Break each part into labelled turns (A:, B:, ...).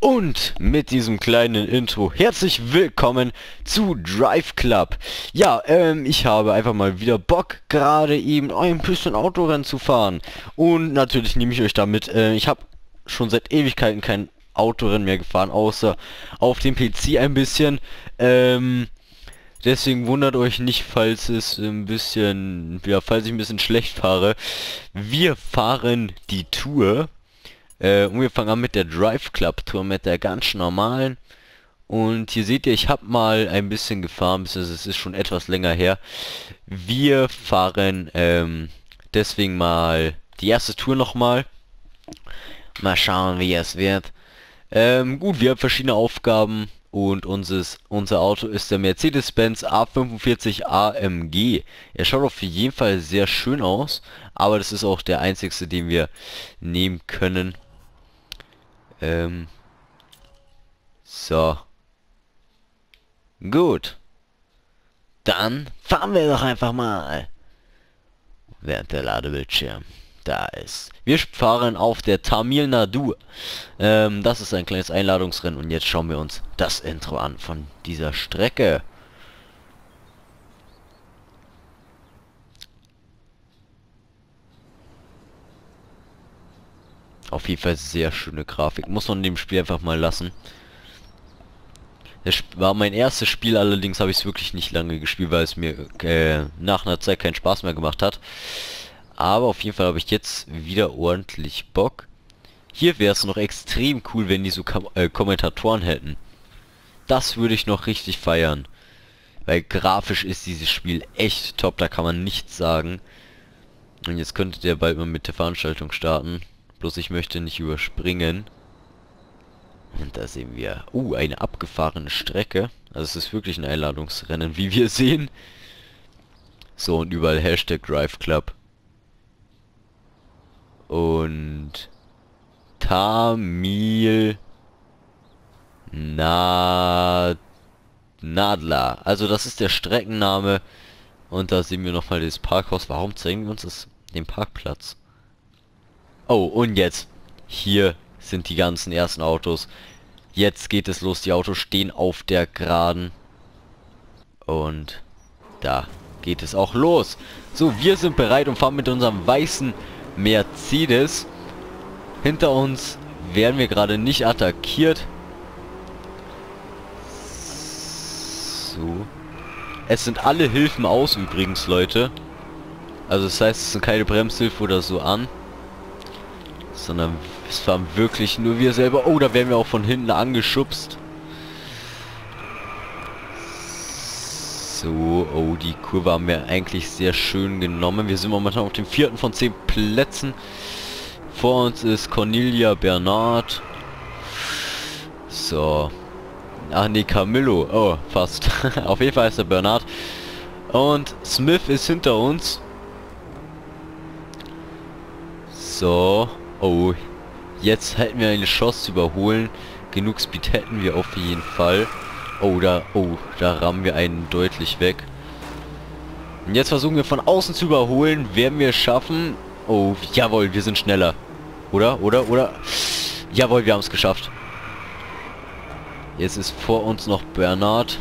A: Und mit diesem kleinen Intro herzlich willkommen zu Drive Club. Ja, ich habe einfach mal wieder Bock, gerade eben ein bisschen Autorennen zu fahren. Und natürlich nehme ich euch damit. Ich habe schon seit Ewigkeiten kein Autorennen mehr gefahren, außer auf dem PC ein bisschen. Deswegen wundert euch nicht, falls es ein bisschen, ja, falls ich ein bisschen schlecht fahre. Wir fahren die Tour. Und wir fangen an mit der Drive Club Tour, mit der ganz normalen. Und hier seht ihr, ich habe mal ein bisschen gefahren, es ist schon etwas länger her. Wir fahren deswegen mal die erste Tour nochmal. Mal schauen, wie es wird. Gut, wir haben verschiedene Aufgaben und unser Auto ist der Mercedes-Benz A45 AMG. Er schaut auf jeden Fall sehr schön aus, aber das ist auch der einzigste, den wir nehmen können. So. Gut. Dann fahren wir doch einfach mal. Während der Ladebildschirm da ist. Wir fahren auf der Tamil Nadu. Das ist ein kleines Einladungsrennen und jetzt schauen wir uns das Intro an von dieser Strecke. Auf jeden Fall sehr schöne Grafik. Muss man in dem Spiel einfach mal lassen. Das war mein erstes Spiel, allerdings habe ich es wirklich nicht lange gespielt, weil es mir nach einer Zeit keinen Spaß mehr gemacht hat. Aber auf jeden Fall habe ich jetzt wieder ordentlich Bock. Hier wäre es noch extrem cool, wenn die so Kommentatoren hätten. Das würde ich noch richtig feiern. Weil grafisch ist dieses Spiel echt top, da kann man nichts sagen. Und jetzt könnte der bald mal mit der Veranstaltung starten. Bloß ich möchte nicht überspringen. Und da sehen wir, eine abgefahrene Strecke. Also es ist wirklich ein Einladungsrennen, wie wir sehen. So, und überall Hashtag Drive Club. Und Tamil Nadla. Also das ist der Streckenname. Und da sehen wir nochmal das Parkhaus. Warum zeigen wir uns den Parkplatz? Oh, und jetzt. Hier sind die ganzen ersten Autos. Jetzt geht es los. Die Autos stehen auf der Geraden. Und da geht es auch los. So, wir sind bereit und fahren mit unserem weißen Mercedes. Hinter uns werden wir gerade nicht attackiert. So. Es sind alle Hilfen aus übrigens, Leute. Also das heißt, es sind keine Bremshilfe oder so an. Sondern es waren wirklich nur wir selber. Oh, da werden wir auch von hinten angeschubst. So, oh, die Kurve haben wir eigentlich sehr schön genommen. Wir sind momentan auf dem 4. von 10 Plätzen. Vor uns ist Cornelia Bernard. So. Ach nee, Camillo. Oh, fast. Auf jeden Fall ist der Bernard. Und Smith ist hinter uns. So. Oh. Jetzt hätten wir eine Chance zu überholen. Genug Speed hätten wir auf jeden Fall. Oh, da rammen wir einen deutlich weg. Und jetzt versuchen wir von außen zu überholen. Werden wir es schaffen? Oh, jawohl, wir sind schneller. Oder? Jawohl, wir haben es geschafft. Jetzt ist vor uns noch Bernard.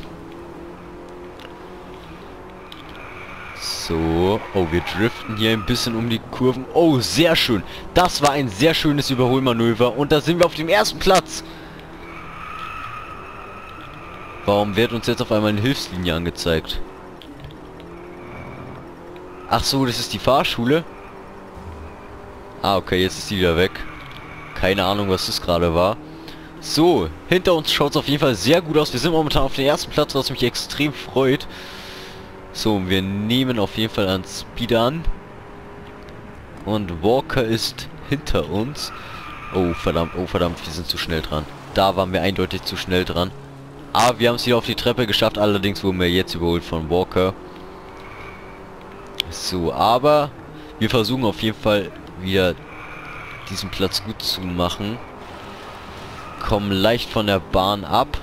A: So, oh, wir driften hier ein bisschen um die Kurven. Oh, sehr schön. Das war ein sehr schönes Überholmanöver. Und da sind wir auf dem ersten Platz. Warum wird uns jetzt auf einmal eine Hilfslinie angezeigt? Ach so, das ist die Fahrschule. Ah, okay, jetzt ist die wieder weg. Keine Ahnung, was das gerade war. So, hinter uns schaut es auf jeden Fall sehr gut aus. Wir sind momentan auf dem ersten Platz, was mich extrem freut. So, wir nehmen auf jeden Fall an Speed an. Und Walker ist hinter uns. Oh verdammt, wir sind zu schnell dran. Da waren wir eindeutig zu schnell dran. Aber wir haben es hier auf die Treppe geschafft, allerdings wurden wir jetzt überholt von Walker. So, aber wir versuchen auf jeden Fall wieder diesen Platz gut zu machen. Kommen leicht von der Bahn ab.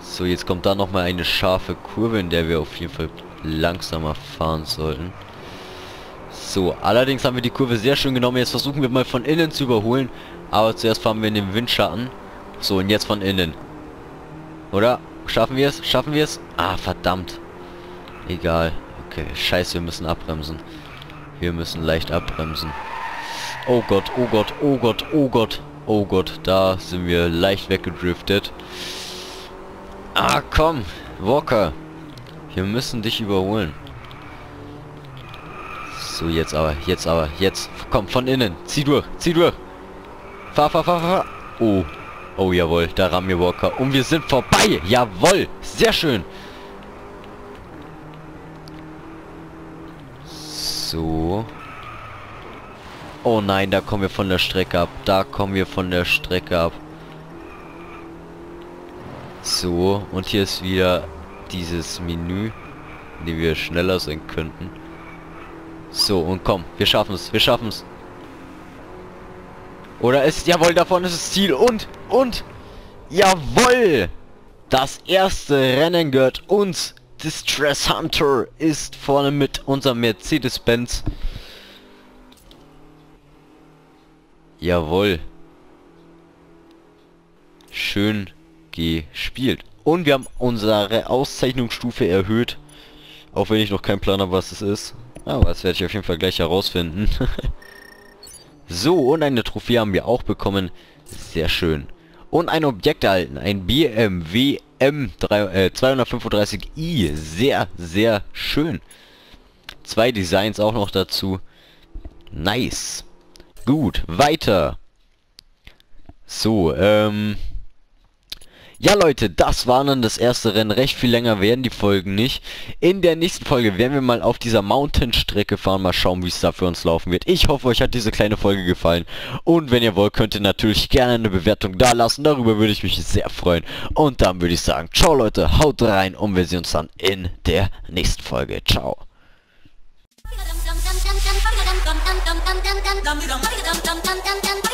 A: So, jetzt kommt da nochmal eine scharfe Kurve, in der wir auf jeden Fall langsamer fahren sollten. So, allerdings haben wir die Kurve sehr schön genommen. Jetzt versuchen wir mal von innen zu überholen. Aber zuerst fahren wir in den Windschatten. So, und jetzt von innen. Oder? Schaffen wir es? Schaffen wir es? Ah, verdammt. Egal. Okay, scheiße, wir müssen abbremsen. Wir müssen leicht abbremsen. Oh Gott, oh Gott, oh Gott, oh Gott. Oh Gott, da sind wir leicht weggedriftet. Ah, komm, Walker. Wir müssen dich überholen. So, jetzt aber, jetzt. Komm, von innen. Zieh durch, zieh durch. Fahr, fahr, fahr, fahr. Oh, oh, jawohl, da rammen wir Walker. Und wir sind vorbei. Jawohl, sehr schön. So. Oh nein, da kommen wir von der Strecke ab. Da kommen wir von der Strecke ab. So, und hier ist wieder dieses Menü, in dem wir schneller sein könnten. So, und komm, wir schaffen es, wir schaffen es. Oder ist, jawohl, davon ist das Ziel. Und, jawohl! Das erste Rennen gehört uns. Distress Hunter ist vorne mit unserem Mercedes-Benz. Jawohl. Schön gespielt. Und wir haben unsere Auszeichnungsstufe erhöht. Auch wenn ich noch keinen Plan habe, was es ist. Aber das werde ich auf jeden Fall gleich herausfinden. So, und eine Trophäe haben wir auch bekommen. Sehr schön. Und ein Objekt erhalten. Ein BMW M235i. Sehr, sehr schön. 2 Designs auch noch dazu. Nice. Gut, weiter. So, ja Leute, das war dann das erste Rennen. Recht viel länger werden die Folgen nicht. In der nächsten Folge werden wir mal auf dieser Mountain-Strecke fahren. Mal schauen, wie es da für uns laufen wird. Ich hoffe, euch hat diese kleine Folge gefallen. Und wenn ihr wollt, könnt ihr natürlich gerne eine Bewertung da lassen. Darüber würde ich mich sehr freuen. Und dann würde ich sagen, ciao Leute, haut rein und wir sehen uns dann in der nächsten Folge. Ciao.
B: Dum dum dum dum dum dum dum dum dum dum dum dum dum dum dum dum dum dum dum